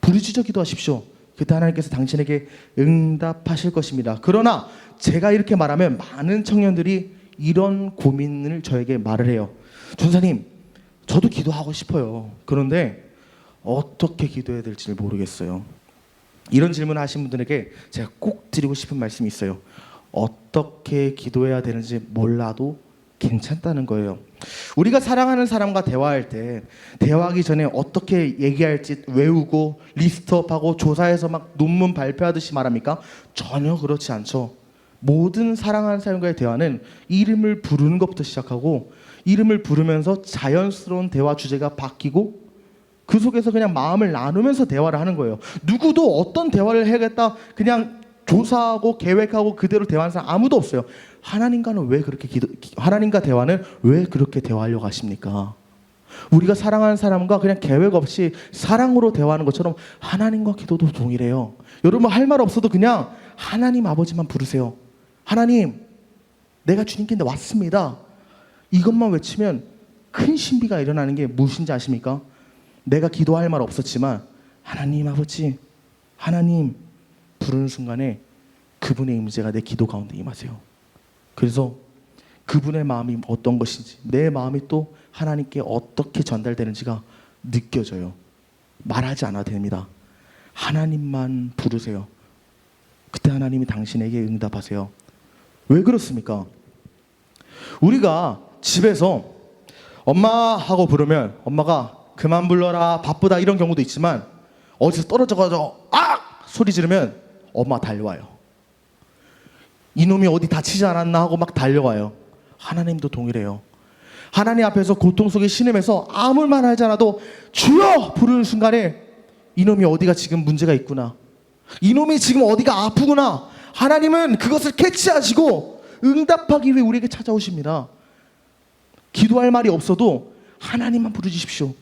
A: 부르짖어 기도하십시오. 그때 하나님께서 당신에게 응답하실 것입니다. 그러나 제가 이렇게 말하면 많은 청년들이 이런 고민을 저에게 말을 해요. 전사님, 저도 기도하고 싶어요. 그런데 어떻게 기도해야 될지 모르겠어요. 이런 질문을 하신 분들에게 제가 꼭 드리고 싶은 말씀이 있어요. 어떻게 기도해야 되는지 몰라도 괜찮다는 거예요. 우리가 사랑하는 사람과 대화할 때 대화하기 전에 어떻게 얘기할지 외우고 리스트업하고 조사해서 막 논문 발표하듯이 말합니까? 전혀 그렇지 않죠. 모든 사랑하는 사람과의 대화는 이름을 부르는 것부터 시작하고 이름을 부르면서 자연스러운 대화 주제가 바뀌고 그 속에서 그냥 마음을 나누면서 대화를 하는 거예요. 누구도 어떤 대화를 해야겠다 그냥 조사하고 계획하고 그대로 대화하는 사람 아무도 없어요. 하나님과는 왜 그렇게 하나님과 대화는 왜 그렇게 대화하려고 하십니까? 우리가 사랑하는 사람과 그냥 계획 없이 사랑으로 대화하는 것처럼 하나님과 기도도 동일해요. 여러분 할 말 없어도 그냥 하나님 아버지만 부르세요. 하나님, 내가 주님께 왔습니다. 이것만 외치면 큰 신비가 일어나는 게 무엇인지 아십니까? 내가 기도할 말 없었지만 하나님 아버지, 하나님 부르는 순간에 그분의 임재가 내 기도 가운데 임하세요. 그래서 그분의 마음이 어떤 것인지 내 마음이 또 하나님께 어떻게 전달되는지가 느껴져요. 말하지 않아도 됩니다. 하나님만 부르세요. 그때 하나님이 당신에게 응답하세요. 왜 그렇습니까? 우리가 집에서 엄마 하고 부르면 엄마가 그만 불러라 바쁘다 이런 경우도 있지만 어디서 떨어져가지고 아! 소리 지르면 엄마 달려와요. 이놈이 어디 다치지 않았나 하고 막 달려와요. 하나님도 동일해요. 하나님 앞에서 고통 속에 신음해서 아무 말 하지 않아도 주여 부르는 순간에 이놈이 어디가 지금 문제가 있구나, 이놈이 지금 어디가 아프구나, 하나님은 그것을 캐치하시고 응답하기 위해 우리에게 찾아오십니다. 기도할 말이 없어도 하나님만 부르십시오.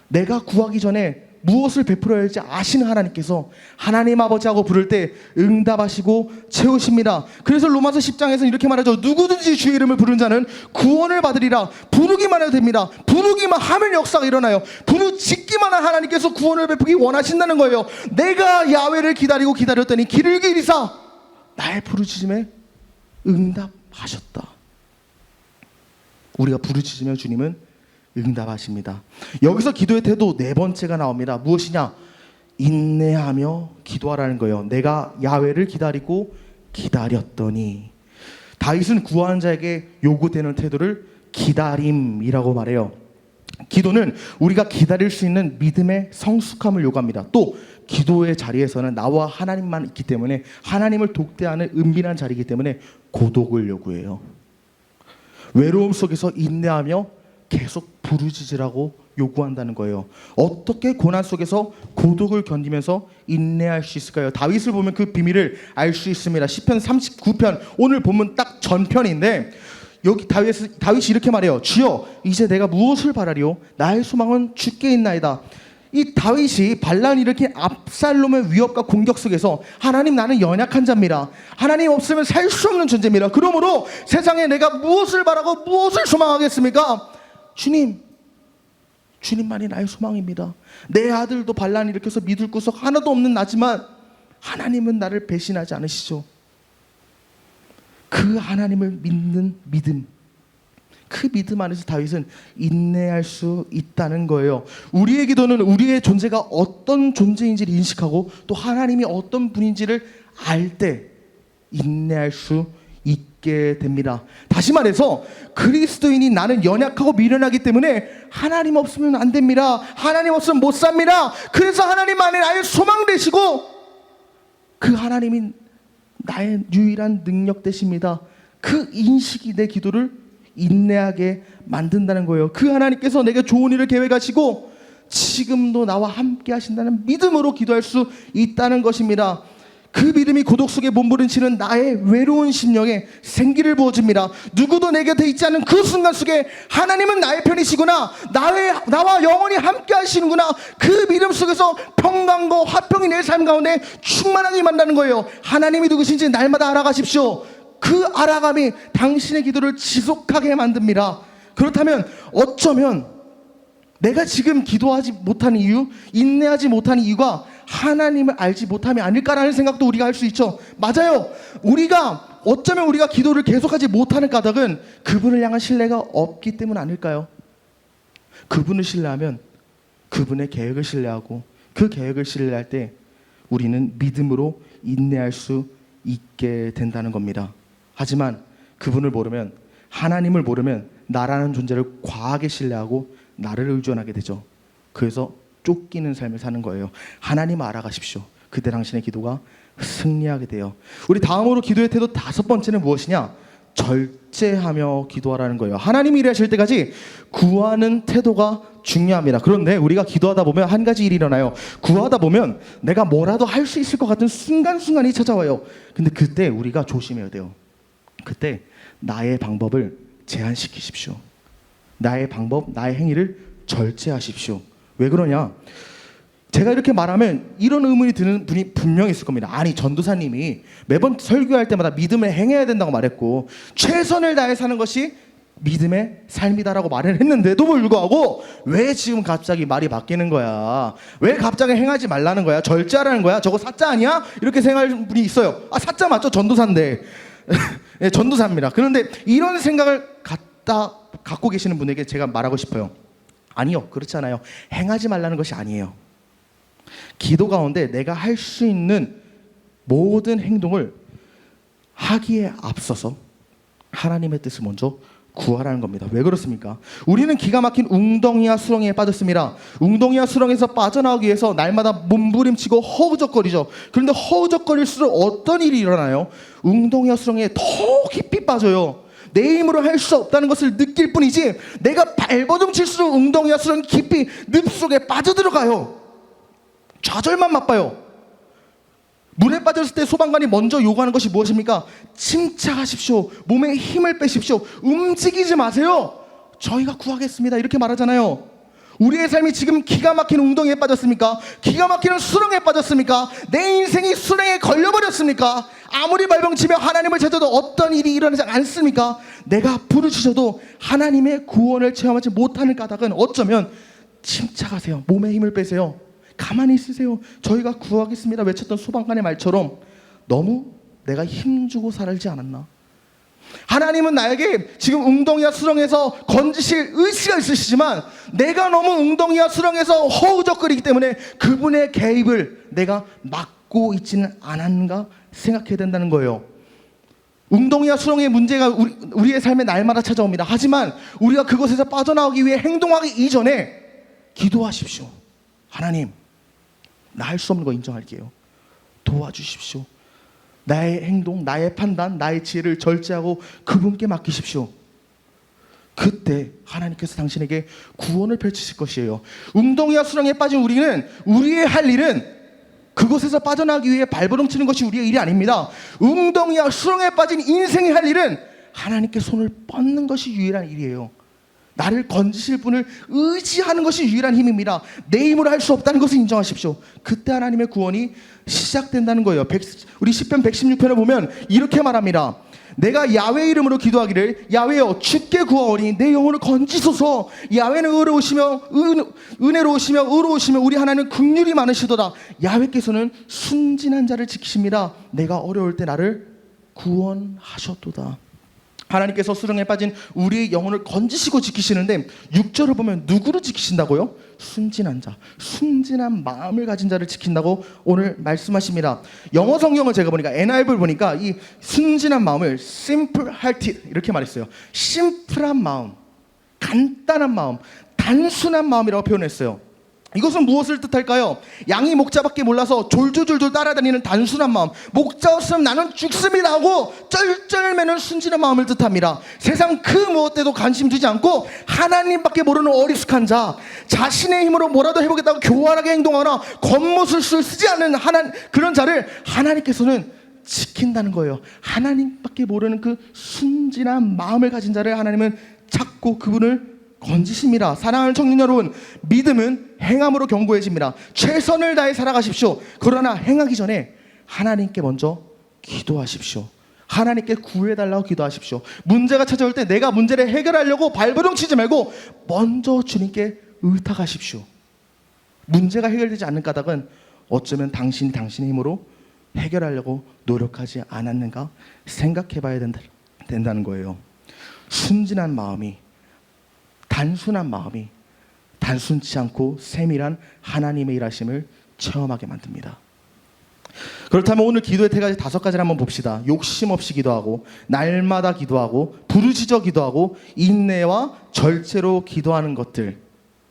A: 내가 구하기 전에 무엇을 베풀어야 할지 아시는 하나님께서 하나님 아버지하고 부를 때 응답하시고 채우십니다. 그래서 로마서 10장에서는 이렇게 말하죠. 누구든지 주의 이름을 부르는 자는 구원을 받으리라. 부르기만 해도 됩니다. 부르기만 하면 역사가 일어나요. 부르짖기만 한 하나님께서 구원을 베푸기 원하신다는 거예요. 내가 야훼를 기다리고 기다렸더니 길을 기리사 나의 부르짖음에 응답하셨다. 우리가 부르짖으면 주님은 응답하십니다. 여기서 기도의 태도 네 번째가 나옵니다. 무엇이냐? 인내하며 기도하라는 거예요. 내가 야훼를 기다리고 기다렸더니. 다윗은 구하는 자에게 요구되는 태도를 기다림이라고 말해요. 기도는 우리가 기다릴 수 있는 믿음의 성숙함을 요구합니다. 또 기도의 자리에서는 나와 하나님만 있기 때문에 하나님을 독대하는 은밀한 자리이기 때문에 고독을 요구해요. 외로움 속에서 인내하며 계속 부르짖으라고 요구한다는 거예요. 어떻게 고난 속에서 고독을 견디면서 인내할 수 있을까요? 다윗을 보면 그 비밀을 알 수 있습니다. 시편 39편, 오늘 본문 딱 전편인데 여기 다윗이 이렇게 말해요. 주여 이제 내가 무엇을 바라리요? 나의 소망은 주께 있나이다. 이 다윗이 반란을 일으킨 압살롬의 위협과 공격 속에서 하나님, 나는 연약한 자입니다. 하나님 없으면 살 수 없는 존재입니다. 그러므로 세상에 내가 무엇을 바라고 무엇을 소망하겠습니까? 주님만이 나의 소망입니다. 내 아들도 반란을 일으켜서 믿을 구석 하나도 없는 나지만 하나님은 나를 배신하지 않으시죠. 그 하나님을 믿는 믿음, 그 믿음 안에서 다윗은 인내할 수 있다는 거예요. 우리의 기도는 우리의 존재가 어떤 존재인지를 인식하고 또 하나님이 어떤 분인지를 알 때 인내할 수 있게 됩니다. 다시 말해서 그리스도인이 나는 연약하고 미련하기 때문에 하나님 없으면 안 됩니다. 하나님 없으면 못 삽니다. 그래서 하나님 안에 나의 소망 되시고 그 하나님이 나의 유일한 능력 되십니다. 그 인식이 내 기도를 인내하게 만든다는 거예요. 그 하나님께서 내게 좋은 일을 계획하시고 지금도 나와 함께 하신다는 믿음으로 기도할 수 있다는 것입니다. 그 믿음이 고독 속에 몸부림치는 나의 외로운 심령에 생기를 부어줍니다. 누구도 내 곁에 있지 않은 그 순간 속에 하나님은 나의 편이시구나, 나와 영원히 함께 하시는구나, 그 믿음 속에서 평강과 화평이 내 삶 가운데 충만하게 만나는 거예요. 하나님이 누구신지 날마다 알아가십시오. 그 알아감이 당신의 기도를 지속하게 만듭니다. 그렇다면 어쩌면 내가 지금 기도하지 못하는 이유, 인내하지 못하는 이유가 하나님을 알지 못함이 아닐까라는 생각도 우리가 할 수 있죠. 맞아요. 어쩌면 우리가 기도를 계속하지 못하는 까닭은 그분을 향한 신뢰가 없기 때문 아닐까요? 그분을 신뢰하면 그분의 계획을 신뢰하고 그 계획을 신뢰할 때 우리는 믿음으로 인내할 수 있게 된다는 겁니다. 하지만 그분을 모르면, 하나님을 모르면 나라는 존재를 과하게 신뢰하고 나를 의존하게 되죠. 그래서 쫓기는 삶을 사는 거예요. 하나님 알아가십시오. 그때 당신의 기도가 승리하게 돼요. 우리 다음으로 기도의 태도 다섯 번째는 무엇이냐? 절제하며 기도하라는 거예요. 하나님이 일하실 때까지 구하는 태도가 중요합니다. 그런데 우리가 기도하다 보면 한 가지 일이 일어나요. 구하다 보면 내가 뭐라도 할 수 있을 것 같은 순간순간이 찾아와요. 근데 그때 우리가 조심해야 돼요. 그때 나의 방법을 제한시키십시오. 나의 방법, 나의 행위를 절제하십시오. 왜 그러냐? 제가 이렇게 말하면 이런 의문이 드는 분이 분명히 있을 겁니다. 아니, 전도사님이 매번 설교할 때마다 믿음을 행해야 된다고 말했고 최선을 다해 사는 것이 믿음의 삶이다라고 말을 했는데도 불구하고 왜 지금 갑자기 말이 바뀌는 거야? 왜 갑자기 행하지 말라는 거야? 절제하라는 거야? 저거 사자 아니야? 이렇게 생각하는 분이 있어요. 아, 사자 맞죠? 전도사인데. 네, 전도사입니다. 그런데 이런 생각을 갖고 계시는 분에게 제가 말하고 싶어요. 아니요, 그렇지 않아요. 행하지 말라는 것이 아니에요. 기도 가운데 내가 할 수 있는 모든 행동을 하기에 앞서서 하나님의 뜻을 먼저 구하라는 겁니다. 왜 그렇습니까? 우리는 기가 막힌 웅덩이와 수렁에 빠졌습니다. 웅덩이와 수렁에서 빠져나오기 위해서 날마다 몸부림치고 허우적거리죠. 그런데 허우적거릴수록 어떤 일이 일어나요? 웅덩이와 수렁에 더 깊이 빠져요. 내 힘으로 할 수 없다는 것을 느낄 뿐이지 내가 발버둥 칠수록 웅덩이와 수렁이 깊이 늪속에 빠져들어가요. 좌절만 맛봐요. 물에 빠졌을 때 소방관이 먼저 요구하는 것이 무엇입니까? 침착하십시오. 몸에 힘을 빼십시오. 움직이지 마세요. 저희가 구하겠습니다. 이렇게 말하잖아요. 우리의 삶이 지금 기가 막힌 웅덩이에 빠졌습니까? 기가 막히는 수렁에 빠졌습니까? 내 인생이 수렁에 걸려버렸습니까? 아무리 발버둥치며 하나님을 찾아도 어떤 일이 일어나지 않습니까? 내가 부르짖어도 하나님의 구원을 체험하지 못하는 까닭은 어쩌면 침착하세요. 몸에 힘을 빼세요. 가만히 있으세요. 저희가 구하겠습니다 외쳤던 소방관의 말처럼 너무 내가 힘주고 살지 않았나? 하나님은 나에게 지금 웅덩이와 수렁에서 건지실 의지가 있으시지만 내가 너무 웅덩이와 수렁에서 허우적거리기 때문에 그분의 개입을 내가 막고 있지는 않았는가 생각해야 된다는 거예요. 웅덩이와 수렁의 문제가 우리의 삶에 날마다 찾아옵니다. 하지만 우리가 그것에서 빠져나오기 위해 행동하기 이전에 기도하십시오. 하나님, 나 할 수 없는 거 인정할게요. 도와주십시오. 나의 행동, 나의 판단, 나의 지혜를 절제하고 그분께 맡기십시오. 그때 하나님께서 당신에게 구원을 펼치실 것이에요. 웅덩이와 수렁에 빠진 우리의 할 일은 그곳에서 빠져나가기 위해 발버둥 치는 것이 우리의 일이 아닙니다. 웅덩이와 수렁에 빠진 인생이 할 일은 하나님께 손을 뻗는 것이 유일한 일이에요. 나를 건지실 분을 의지하는 것이 유일한 힘입니다. 내 힘으로 할 수 없다는 것을 인정하십시오. 그때 하나님의 구원이 시작된다는 거예요. 우리 시편 116편을 보면 이렇게 말합니다. 내가 야훼 이름으로 기도하기를 야훼여 주께 구하오니 내 영혼을 건지소서. 야훼는 은혜로우시며 의로우시며 우리 하나님은 긍휼이 많으시도다. 야훼께서는 순진한 자를 지키십니다. 내가 어려울 때 나를 구원하셨도다. 하나님께서 수렁에 빠진 우리의 영혼을 건지시고 지키시는데 6절을 보면 누구를 지키신다고요? 순진한 자, 순진한 마음을 가진 자를 지킨다고 오늘 말씀하십니다. 영어 성경을 제가 보니까 NIV를 보니까 이 순진한 마음을 simple-hearted 이렇게 말했어요. 심플한 마음, 간단한 마음, 단순한 마음이라고 표현했어요. 이것은 무엇을 뜻할까요? 양이 목자밖에 몰라서 졸졸졸졸 따라다니는 단순한 마음, 목자 없으면 나는 죽습니다 하고 쩔쩔매는 순진한 마음을 뜻합니다. 세상 그 무엇에도 관심 두지 않고 하나님밖에 모르는 어리숙한 자, 자신의 힘으로 뭐라도 해보겠다고 교활하게 행동하거나 겉모술을 쓰지 않는 그런 자를 하나님께서는 지킨다는 거예요. 하나님밖에 모르는 그 순진한 마음을 가진 자를 하나님은 찾고 그분을 건지십니다. 사랑하는 청년 여러분, 믿음은 행함으로 견고해집니다. 최선을 다해 살아가십시오. 그러나 행하기 전에 하나님께 먼저 기도하십시오. 하나님께 구해달라고 기도하십시오. 문제가 찾아올 때 내가 문제를 해결하려고 발버둥 치지 말고 먼저 주님께 의탁하십시오. 문제가 해결되지 않는 까닭은 어쩌면 당신의 힘으로 해결하려고 노력하지 않았는가 생각해 봐야 된다는 거예요. 순진한 마음이, 단순한 마음이 단순치 않고 세밀한 하나님의 일하심을 체험하게 만듭니다. 그렇다면 오늘 기도의 5가지를 한번 봅시다. 욕심 없이 기도하고, 날마다 기도하고, 부르짖어 기도하고, 인내와 절제로 기도하는 것들,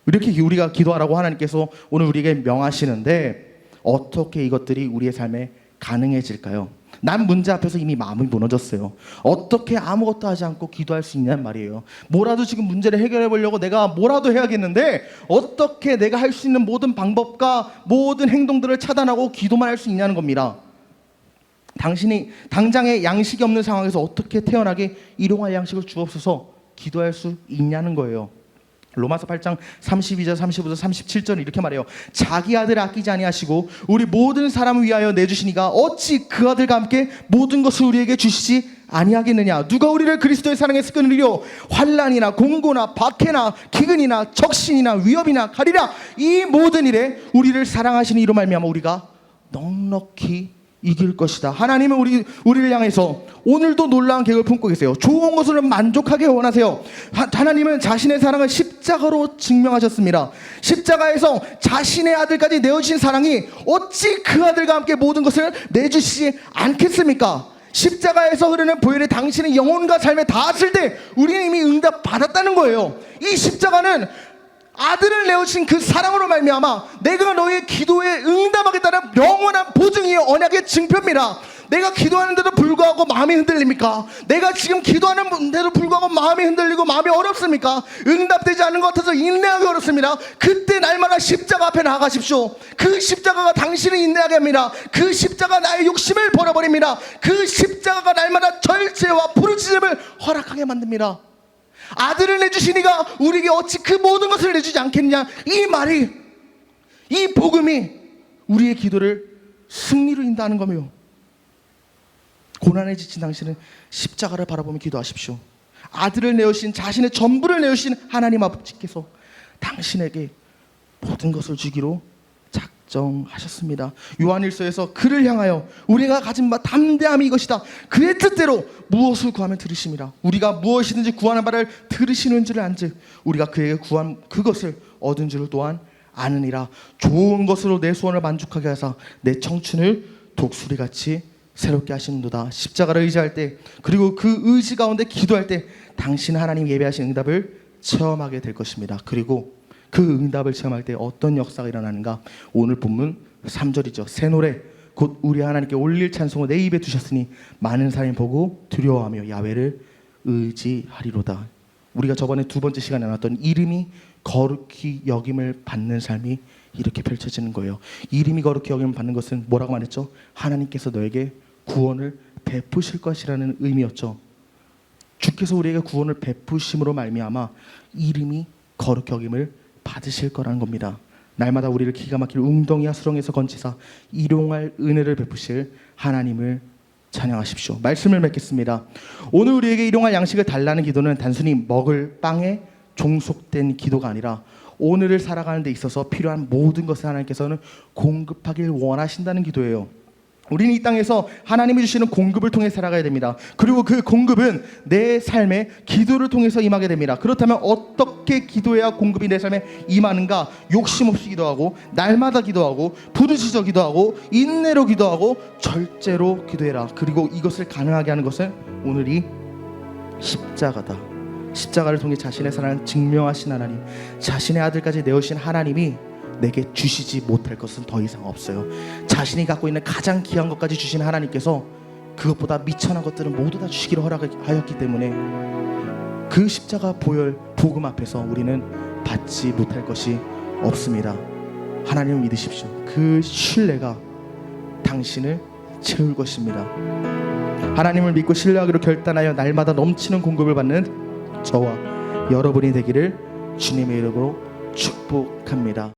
A: 이렇게 우리가 기도하라고 하나님께서 오늘 우리에게 명하시는데 어떻게 이것들이 우리의 삶에 가능해질까요? 난 문제 앞에서 이미 마음이 무너졌어요. 어떻게 아무것도 하지 않고 기도할 수 있냐는 말이에요. 뭐라도 지금 문제를 해결해 보려고 내가 뭐라도 해야겠는데 어떻게 내가 할 수 있는 모든 방법과 모든 행동들을 차단하고 기도만 할 수 있냐는 겁니다. 당신이 당장에 양식이 없는 상황에서 어떻게 태어나게 일용할 양식을 주옵소서 기도할 수 있냐는 거예요. 로마서 8장 32절, 35절, 37절 이렇게 말해요. 자기 아들 아끼지 아니하시고 우리 모든 사람을 위하여 내주시니가 어찌 그 아들과 함께 모든 것을 우리에게 주시지 아니하겠느냐. 누가 우리를 그리스도의 사랑에서 끊으리요? 환난이나 공고나 박해나 기근이나 적신이나 위협이나 가리라. 이 모든 일에 우리를 사랑하시는 이로 말미암아 우리가 넉넉히 이길 것이다. 하나님은 우리를 향해서 오늘도 놀라운 계획을 품고 계세요. 좋은 것으로 만족하게 원하세요. 하나님은 자신의 사랑을 십자가로 증명하셨습니다. 십자가에서 자신의 아들까지 내어주신 사랑이 어찌 그 아들과 함께 모든 것을 내주시지 않겠습니까? 십자가에서 흐르는 보혈이 당신의 영혼과 삶에 닿았을 때 우리는 이미 응답 받았다는 거예요. 이 십자가는 아들을 내어주신 그 사랑으로 말미암아 내가 너의 기도에 응답하겠다는 영원한 보증이요 언약의 증표입니다. 내가 기도하는데도 불구하고 마음이 흔들립니까? 내가 지금 기도하는데도 불구하고 마음이 흔들리고 마음이 어렵습니까? 응답되지 않는 것 같아서 인내하기 어렵습니다. 그때 날마다 십자가 앞에 나가십시오. 그 십자가가 당신을 인내하게 합니다. 그 십자가 나의 욕심을 버려버립니다. 그 십자가가 날마다 절제와 부르짖음을 허락하게 만듭니다. 아들을 내주시니가 우리에게 어찌 그 모든 것을 내주지 않겠냐. 이 말이, 이 복음이 우리의 기도를 승리로 인도하는 거며, 고난에 지친 당신은 십자가를 바라보며 기도하십시오. 아들을 내어신, 자신의 전부를 내어신 하나님 아버지께서 당신에게 모든 것을 주기로 작정하셨습니다. 요한일서에서 그를 향하여 우리가 가진 바 담대함이 이것이다. 그의 뜻대로 무엇을 구하면 들으심이라. 우리가 무엇이든지 구하는 바를 들으시는 줄을 안즉 우리가 그에게 구한 그것을 얻은 줄을 또한 아느니라. 좋은 것으로 내 소원을 만족하게 하사 내 청춘을 독수리같이 새롭게 하시는도다. 십자가를 의지할 때, 그리고 그 의지 가운데 기도할 때 당신 하나님 예배하신 응답을 체험하게 될 것입니다. 그리고 그 응답을 체험할 때 어떤 역사가 일어나는가? 오늘 본문 3절이죠. 새 노래 곧 우리 하나님께 올릴 찬송을 내 입에 두셨으니 많은 사람이 보고 두려워하며 야훼를 의지하리로다. 우리가 저번에 두 번째 시간에 나눴던 이름이 거룩히 여김을 받는 삶이 이렇게 펼쳐지는 거예요. 이름이 거룩히 여김을 받는 것은 뭐라고 말했죠? 하나님께서 너에게 구원을 베푸실 것이라는 의미였죠. 주께서 우리에게 구원을 베푸심으로 말미암아 이름이 거룩히 여김을 받으실 거라는 겁니다. 날마다 우리를 기가 막힐 웅덩이와 수렁에서 건지사 일용할 은혜를 베푸실 하나님을 찬양하십시오. 말씀을 맺겠습니다. 오늘 우리에게 일용할 양식을 달라는 기도는 단순히 먹을 빵에 종속된 기도가 아니라 오늘을 살아가는 데 있어서 필요한 모든 것을 하나님께서는 공급하길 원하신다는 기도예요. 우리는 이 땅에서 하나님이 주시는 공급을 통해 살아가야 됩니다. 그리고 그 공급은 내 삶에 기도를 통해서 임하게 됩니다. 그렇다면 어떻게 기도해야 공급이 내 삶에 임하는가? 욕심 없이 기도하고, 날마다 기도하고, 부르짖어 기도하고, 인내로 기도하고, 절제로 기도해라. 그리고 이것을 가능하게 하는 것은 오늘이 십자가다. 십자가를 통해 자신의 사랑을 증명하신 하나님, 자신의 아들까지 내어신 하나님이 내게 주시지 못할 것은 더 이상 없어요. 자신이 갖고 있는 가장 귀한 것까지 주신 하나님께서 그것보다 미천한 것들은 모두 다 주시기로 허락하였기 때문에 그 십자가 보혈 복음 앞에서 우리는 받지 못할 것이 없습니다. 하나님을 믿으십시오. 그 신뢰가 당신을 채울 것입니다. 하나님을 믿고 신뢰하기로 결단하여 날마다 넘치는 공급을 받는 저와 여러분이 되기를 주님의 이름으로 축복합니다.